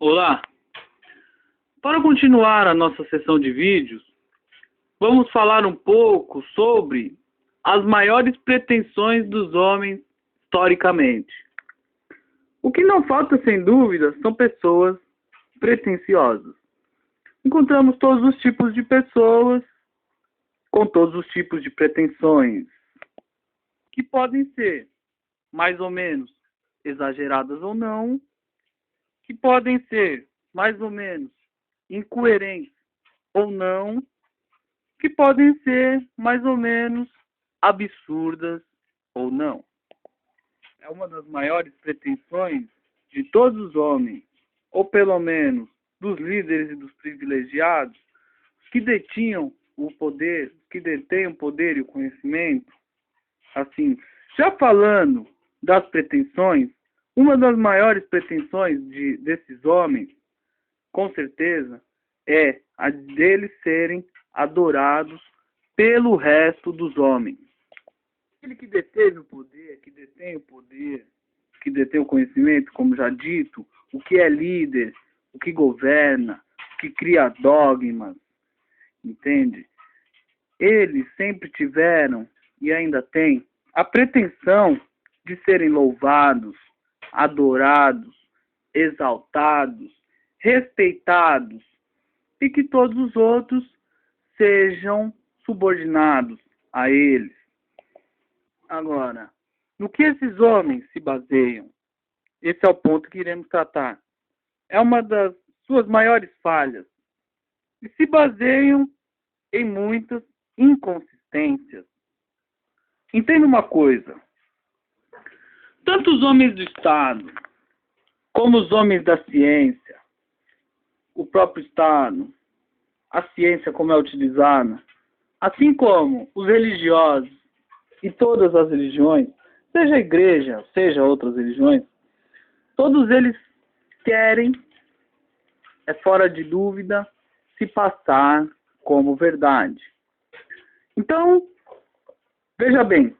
Olá! Para continuar a nossa sessão de vídeos, vamos falar um pouco sobre as maiores pretensões dos homens historicamente. O que não falta, sem dúvida, são pessoas pretensiosas. Encontramos todos os tipos de pessoas com todos os tipos de pretensões, que podem ser mais ou menos exageradas ou não, que podem ser mais ou menos incoerentes ou não, que podem ser mais ou menos absurdas ou não. É uma das maiores pretensões de todos os homens, ou pelo menos dos líderes e dos privilegiados, que detinham o poder, que detêm o poder e o conhecimento. Assim, já falando das pretensões, uma das maiores pretensões desses homens, com certeza, é a deles serem adorados pelo resto dos homens. Aquele que deteve o poder, que detém o poder, que detém o conhecimento, como já dito, o que é líder, o que governa, o que cria dogmas, entende? Eles sempre tiveram, e ainda têm, a pretensão de serem louvados, adorados, exaltados, respeitados, e que todos os outros sejam subordinados a eles. Agora, no que esses homens se baseiam? Esse é o ponto que iremos tratar. É uma das suas maiores falhas. E se baseiam em muitas inconsistências. Entenda uma coisa. Tanto os homens do Estado, como os homens da ciência, o próprio Estado, a ciência como é utilizada, assim como os religiosos e todas as religiões, seja a igreja, seja outras religiões, todos eles querem, é fora de dúvida, se passar como verdade. Então, veja bem,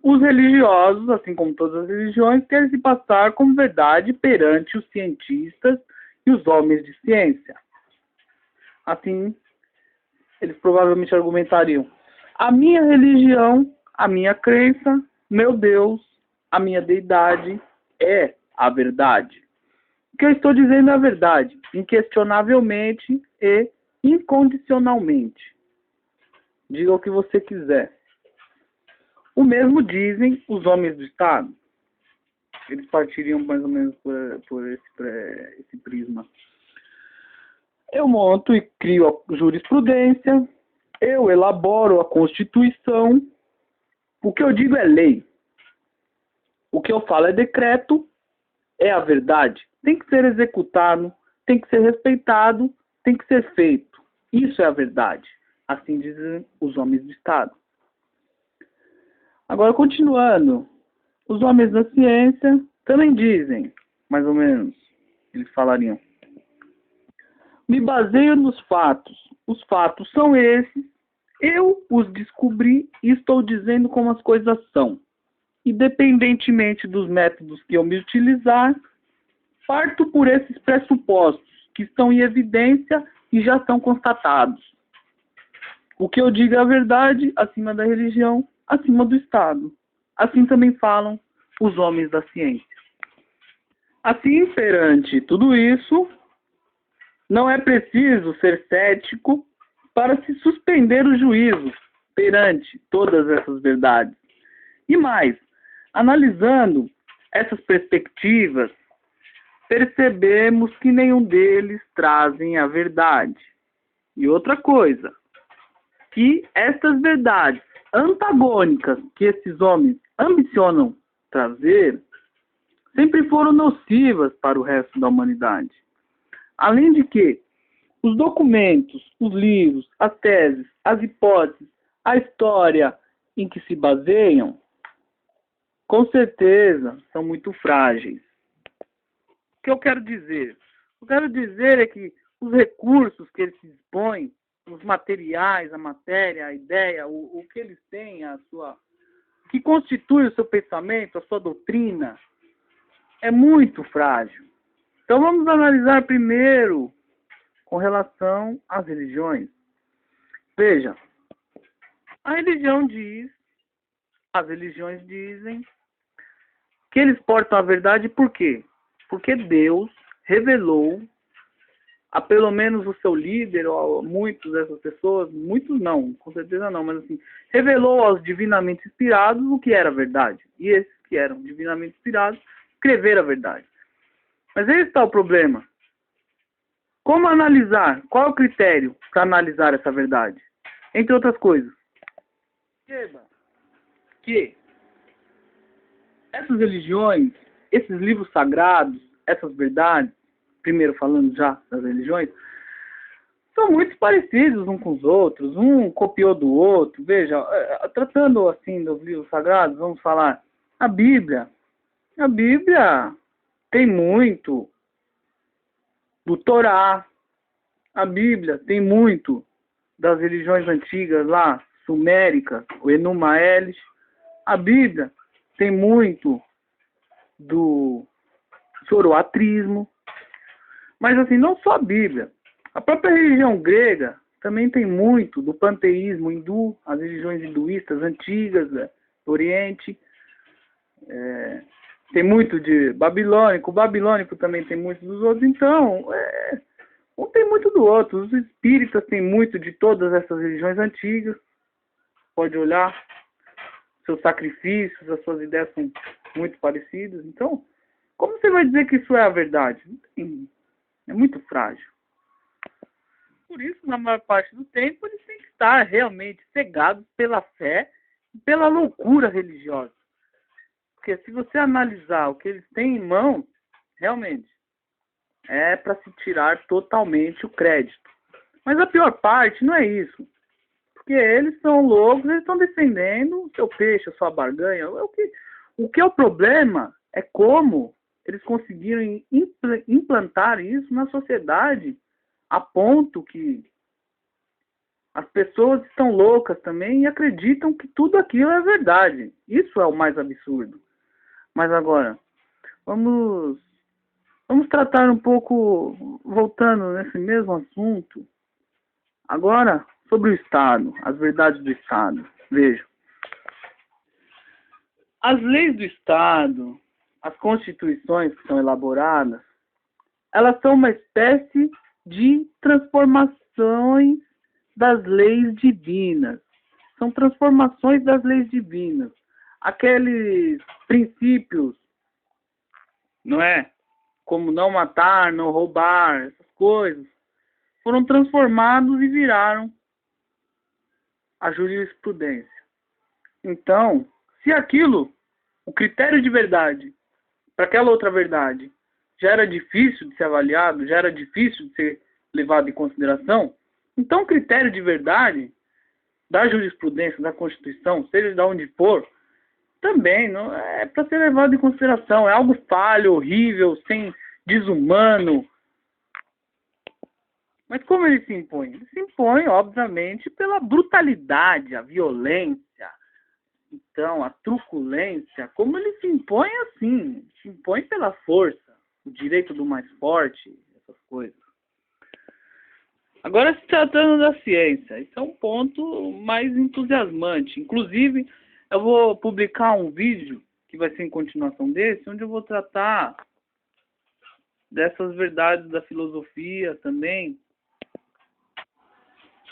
os religiosos, assim como todas as religiões, querem se passar como verdade perante os cientistas e os homens de ciência. Assim, eles provavelmente argumentariam: a minha religião, a minha crença, meu Deus, a minha deidade é a verdade. O que eu estou dizendo é a verdade, inquestionavelmente e incondicionalmente. Diga o que você quiser. O mesmo dizem os homens do Estado. Eles partiriam mais ou menos por esse prisma. Eu monto e crio a jurisprudência, eu elaboro a Constituição, o que eu digo é lei. O que eu falo é decreto, é a verdade. Tem que ser executado, tem que ser respeitado, tem que ser feito. Isso é a verdade. Assim dizem os homens do Estado. Agora, continuando, os homens da ciência também dizem, mais ou menos, eles falariam: me baseio nos fatos. Os fatos são esses, eu os descobri e estou dizendo como as coisas são. Independentemente dos métodos que eu me utilizar, parto por esses pressupostos que estão em evidência e já são constatados. O que eu digo é a verdade, acima da religião, acima do Estado. Assim também falam os homens da ciência. Assim, perante tudo isso, não é preciso ser cético para se suspender o juízo perante todas essas verdades. E mais, analisando essas perspectivas, percebemos que nenhum deles trazem a verdade. E outra coisa, que estas verdades antagônicas que esses homens ambicionam trazer sempre foram nocivas para o resto da humanidade. Além de que os documentos, os livros, as teses, as hipóteses, a história em que se baseiam, com certeza são muito frágeis. O que eu quero dizer? O que eu quero dizer é que os recursos que eles se dispõem, os materiais, a matéria, a ideia, o que eles têm, o que constitui o seu pensamento, a sua doutrina, é muito frágil. Então vamos analisar primeiro com relação às religiões. Veja, a religião diz, as religiões dizem que eles portam a verdade por quê? Porque Deus revelou a pelo menos o seu líder, ou a muitas dessas pessoas, muitos não, com certeza não, mas assim, revelou aos divinamente inspirados o que era a verdade. E esses que eram divinamente inspirados escreveram a verdade. Mas aí está o problema. Como analisar? Qual é o critério para analisar essa verdade? Entre outras coisas. Perceba que essas religiões, esses livros sagrados, essas verdades, primeiro falando já das religiões, são muito parecidos uns com os outros, um copiou do outro. Veja, tratando assim dos livros sagrados, vamos falar, a Bíblia tem muito do Torá, a Bíblia tem muito das religiões antigas lá, suméricas, o Enuma Elish, a Bíblia tem muito do zoroatrismo. Mas assim, não só a Bíblia. A própria religião grega também tem muito do panteísmo hindu, as religiões hinduístas antigas, né, do Oriente. Tem muito de babilônico. O babilônico também tem muito dos outros. Então, um tem muito do outro. Os espíritas têm muito de todas essas religiões antigas. Pode olhar. Seus sacrifícios, as suas ideias são muito parecidas. Então, como você vai dizer que isso é a verdade? É muito frágil. Por isso, na maior parte do tempo, eles têm que estar realmente cegados pela fé e pela loucura religiosa. Porque se você analisar o que eles têm em mão, realmente, é para se tirar totalmente o crédito. Mas a pior parte não é isso. Porque eles são loucos, eles estão defendendo o seu peixe, a sua barganha. O que é o problema é como eles conseguiram implantar isso na sociedade a ponto que as pessoas estão loucas também e acreditam que tudo aquilo é verdade. Isso é o mais absurdo. Mas agora, vamos tratar um pouco, voltando nesse mesmo assunto, agora sobre o Estado, as verdades do Estado. Veja, as leis do Estado, as constituições que são elaboradas, elas são uma espécie de transformações das leis divinas. São transformações das leis divinas. Aqueles princípios, não é? Como não matar, não roubar, essas coisas, foram transformados e viraram a jurisprudência. Então, se aquilo, o critério de verdade, para aquela outra verdade, já era difícil de ser avaliado, já era difícil de ser levado em consideração, então o critério de verdade da jurisprudência, da Constituição, seja de onde for, também não é para ser levado em consideração. É algo falho, horrível, desumano. Mas como ele se impõe? Ele se impõe, obviamente, pela brutalidade, a violência. Então, a truculência, como ele se impõe assim? Se impõe pela força, o direito do mais forte, essas coisas. Agora, se tratando da ciência, isso é um ponto mais entusiasmante. Inclusive, eu vou publicar um vídeo, que vai ser em continuação desse, onde eu vou tratar dessas verdades da filosofia também.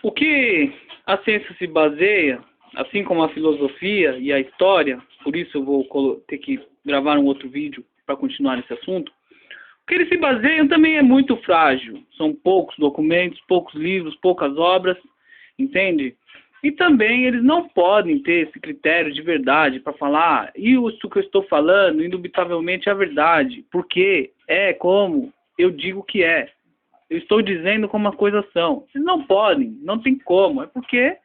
O que a ciência se baseia, assim como a filosofia e a história, por isso eu vou ter que gravar um outro vídeo para continuar esse assunto, o que eles se baseiam também é muito frágil. São poucos documentos, poucos livros, poucas obras, entende? E também eles não podem ter esse critério de verdade para falar, isso que eu estou falando, indubitavelmente é a verdade, porque é como eu digo que é. Eu estou dizendo como as coisas são. Eles não podem, não tem como. É porque,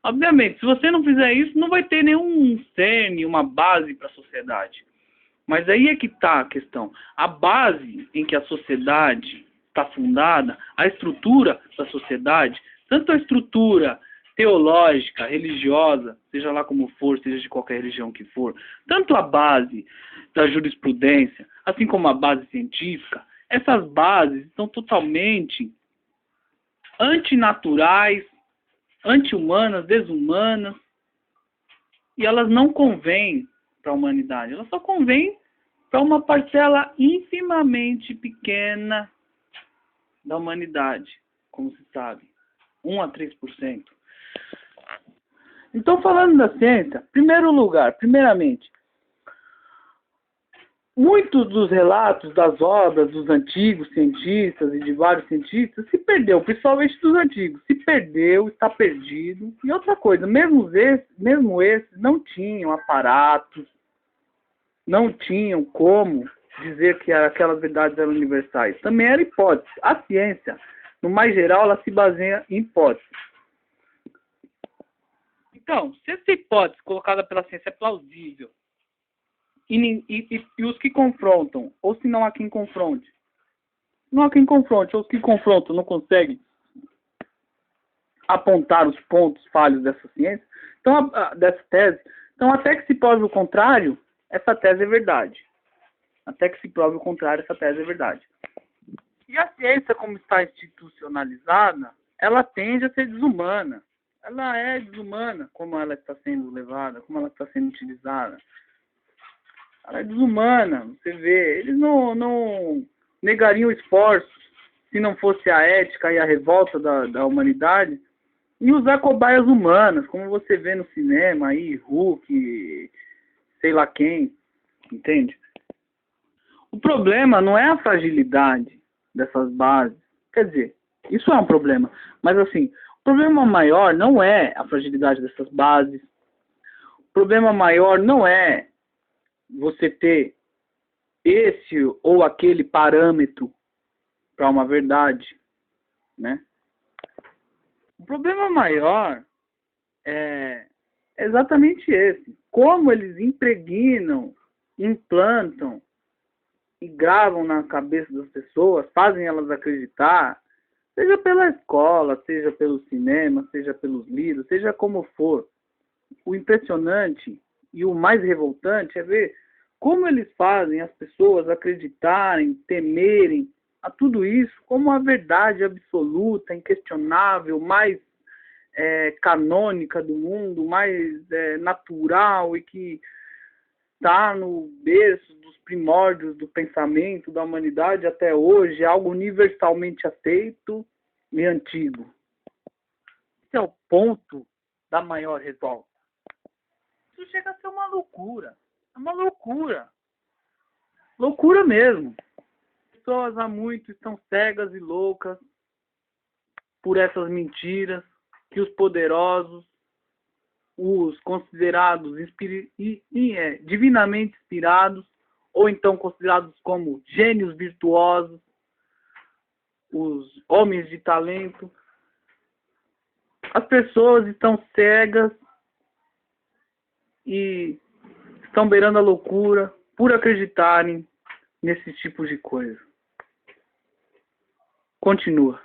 obviamente, se você não fizer isso, não vai ter nenhum cerne, uma base para a sociedade. Mas aí é que está a questão. A base em que a sociedade está fundada, a estrutura da sociedade, tanto a estrutura teológica, religiosa, seja lá como for, seja de qualquer religião que for, tanto a base da jurisprudência, assim como a base científica, Essas bases são totalmente antinaturais, anti-humanas, desumanas, e elas não convêm para a humanidade. Elas só convêm para uma parcela infimamente pequena da humanidade, como se sabe, 1 a 3%. Então, falando da ciência, primeiramente, muitos dos relatos das obras dos antigos cientistas e de vários cientistas se perdeu, principalmente dos antigos. Se perdeu, está perdido. E outra coisa, mesmo esses não tinham aparatos, não tinham como dizer que aquelas verdades eram universais. Também era hipótese. A ciência, no mais geral, ela se baseia em hipóteses. Então, se essa hipótese colocada pela ciência é plausível, e os que confrontam, ou se não há quem confronte, ou os que confrontam não conseguem apontar os pontos falhos dessa ciência, então, dessa tese, então até que se prove o contrário, essa tese é verdade. Até que se prove o contrário, essa tese é verdade. E a ciência, como está institucionalizada, ela tende a ser desumana. Ela é desumana, como ela está sendo levada, como ela está sendo utilizada. Ela é desumana, você vê. Eles não negariam esforços se não fosse a ética e a revolta da humanidade em usar cobaias humanas, como você vê no cinema aí, Hulk, sei lá quem, entende? O problema não é a fragilidade dessas bases. Quer dizer, isso é um problema. Mas assim, o problema maior não é a fragilidade dessas bases. O problema maior não é você ter esse ou aquele parâmetro para uma verdade, né? O problema maior é exatamente esse. Como eles impregnam, implantam e gravam na cabeça das pessoas, fazem elas acreditar, seja pela escola, seja pelo cinema, seja pelos livros, seja como for. O impressionante e o mais revoltante é ver como eles fazem as pessoas acreditarem, temerem a tudo isso como a verdade absoluta, inquestionável, mais canônica do mundo, mais natural e que está no berço dos primórdios do pensamento da humanidade até hoje, é algo universalmente aceito e antigo. Esse é o ponto da maior revolta. Isso chega a ser uma loucura. É uma loucura. Loucura mesmo. As pessoas há muito estão cegas e loucas por essas mentiras que os poderosos, os considerados divinamente inspirados, ou então considerados como gênios virtuosos, os homens de talento. As pessoas estão cegas e estão beirando a loucura por acreditarem nesses tipos de coisa. Continua.